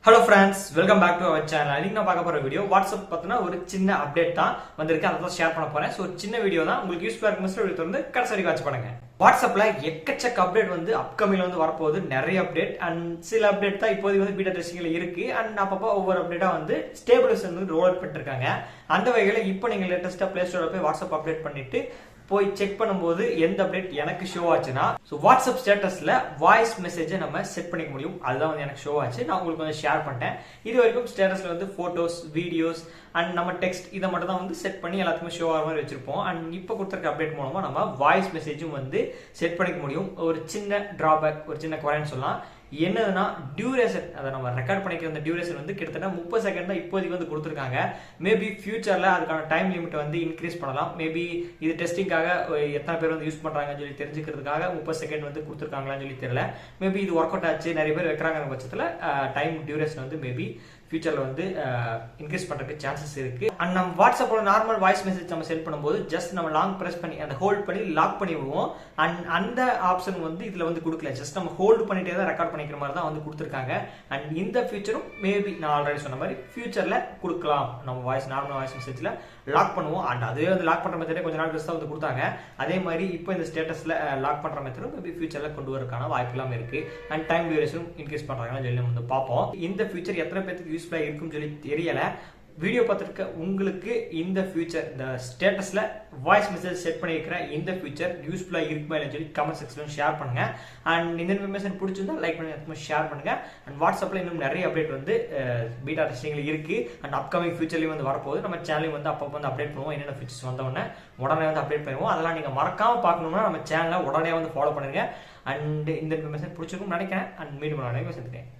Hello friends, welcome back to our channel. இன்னைக்கு நான் பார்க்க போற வீடியோ வாட்ஸ்அப் பத்தின ஒரு சின்ன அப்டேட் தான் வந்திருக்கு. அதை தான் ஷேர் பண்ண போறேன். சோ சின்ன வீடியோ தான், உங்களுக்கு யூஸ்ஃபுல்லா இருக்கும். வீடியோ வந்து கடைசி வரைக்கும் வாட்ச் பண்ணுங்க. வாட்ஸ்அப்ல எக்கச்சக்க அப்டேட் வந்து அப்கமிங்ல வந்து வரப்போகுது. நிறைய அப்டேட் அண்ட் சில அப்டேட் தான் இப்போதைக்கு வந்து பீட்டா டெஸ்டிங்ல இருக்கு. அண்ட் அப்பப்போ ஒவ்வொரு அப்டேட்டா வந்து ஸ்டேபிள்ஸ் வந்து ரோல் அவுட் பண்ணிட்டு இருக்காங்க. அந்த வகையில இப்போ நீங்க லேட்டஸ்டா பிளே ஸ்டோர்ல போய் வாட்ஸ்அப் அப்டேட் பண்ணிட்டு போய் செக் பண்ணும்போது எந்த அப்டேட் எனக்கு ஷோ ஆச்சுன்னா, வாட்ஸ்அப் ஸ்டேட்டஸ்ல வாய்ஸ் மெசேஜை நம்ம செட் பண்ணிக்க முடியும். அதுதான் வந்து எனக்கு ஷோ ஆச்சு. நான் உங்களுக்கு வந்து ஷேர் பண்ணிட்டேன். இது வரைக்கும் ஸ்டேட்டஸ்ல வந்து போட்டோஸ், வீடியோஸ் அண்ட் நம்ம டெக்ஸ்ட் இதை மட்டும் தான் வந்து செட் பண்ணி எல்லாத்துக்குமே ஷோ ஆகிற மாதிரி வச்சிருப்போம். அண்ட் இப்போ கொடுத்துருக்க அப்டேட் மூலமா நம்ம வாய்ஸ் மெசேஜும் வந்து செட் பண்ணிக்க முடியும். ஒரு சின்ன டிராபேக், ஒரு சின்ன குறைன்னு சொல்லலாம். என்னதுன்னா டியூரேஷன், அதை நம்ம ரெக்கார்ட் பண்ணிக்கிற அந்த டியூரேஷன் வந்து கிட்டத்தட்ட 30 செகண்ட் தான் இப்போதைக்கு வந்து கொடுத்துருக்காங்க. மேபி ஃபியூச்சர்ல அதுக்கான டைம் லிமிட் வந்து இன்க்ரீஸ் பண்ணலாம். மேபி இது டெஸ்டிங்காக எத்தனை பேர் வந்து யூஸ் பண்றாங்கன்னு சொல்லி தெரிஞ்சுக்கிறதுக்காக 30 செகண்ட் வந்து கொடுத்துருக்காங்களான்னு சொல்லி தெரியல. மேபி இது ஒர்க் அவுட் ஆச்சு, நிறைய பேர் வைக்கிறாங்க பட்சத்தில் டைம் டியூரேஷன் வந்து மேபி ஃபியூச்சர்ல வந்து இன்க்ரீஸ் பண்றதுக்கு சான்சஸ் இருக்கு. அண்ட் நம்ம வாட்ஸ்அப்போட நார்மல் வாய்ஸ் மெசேஜ் நம்ம சென்ட் பண்ணும்போது ஜஸ்ட் நம்ம லாங் பிரஸ் பண்ணி அந்த ஹோல்ட் பண்ணி லாக் பண்ணி விடுவோம். அண்ட் அந்த ஆப்ஷன் வந்து இதுல வந்து கொடுக்கல. ஜஸ்ட் நம்ம ஹோல்ட் பண்ணிட்டே தான் ரெக்கார்ட் பண்ணிக்கிற மாதிரி தான் வந்து கொடுத்துருக்காங்க. அண்ட் இந்த ஃபியூச்சரும் மேபி நான் ஆல்ரெடி சொன்ன மாதிரி ஃபியூச்சர்ல கொடுக்கலாம். நம்ம வாய்ஸ் நார்மல் வாய்ஸ் மெசேஜ்ல லாக் பண்ணுவோம். அண்ட் அதுவே வந்து லாக் பண்ற மெத்தடே கொஞ்ச நாள் கழிச்சு தான் வந்து கொடுத்தாங்க. அதே மாதிரி இப்போ இந்த ஸ்டேட்டஸ்ல லாக் பண்ற மெத்தடும் மேபி ஃபியூச்சர்ல கொண்டு வரதுக்கான வாய்ப்பு எல்லாம் இருக்கு. அண்ட் டைம் டியூரேஷனும் இன்க்ரீஸ் பண்றாங்கன்னு சொல்லி நம்ம வந்து பார்ப்போம். இந்த ஃபியூச்சர் எத்தனை பேருக்கு யூஸ்ஃபுல்லா இருக்கும்னு சொல்லி தெரியல. வீடியோ பார்த்துருக்க உங்களுக்கு இந்த ஃபியூச்சர், இந்த ஸ்டேட்டஸ்ல வாய்ஸ் மெசேஜ் செட் பண்ணியிருக்கிற இந்த ஃபியூச்சர் யூஸ்ஃபுல்லா இருக்குமா இல்லைன்னு சொல்லி கமெண்ட் செக்ஷன்ல ஷேர் பண்ணுங்க. அண்ட் இந்த இன்ஃபர்மேஷன் பிடிச்சிருந்தா லைக் பண்ணி ஷேர் பண்ணுங்க. அண்ட் வாட்ஸ்அப்ல இன்னும் நிறைய அப்டேட் வந்து பீட்டா டெஸ்டிங்ல இருக்கு. அண்ட் அப்கமிங் ஃபியூச்சர்லயும் வந்து வரப்போகுது. நம்ம சேனலையும் வந்து அப்பப்போ வந்து அப்டேட் பண்ணுவோம். என்னென்ன ஃபீச்சர்ஸ் வந்தோடனே உடனே வந்து அப்டேட் பண்ணுவோம். அதெல்லாம் நீங்க மறக்காம பார்க்கணும்னா நம்ம சேனலை உடனே வந்து ஃபாலோ பண்ணுங்க. அண்ட் இந்த இன்ஃபர்மேஷன் பிடிச்சிருக்கும்னு நினைக்கிறேன். அண்ட் மீண்டும் நான் சந்திக்கிறேன்.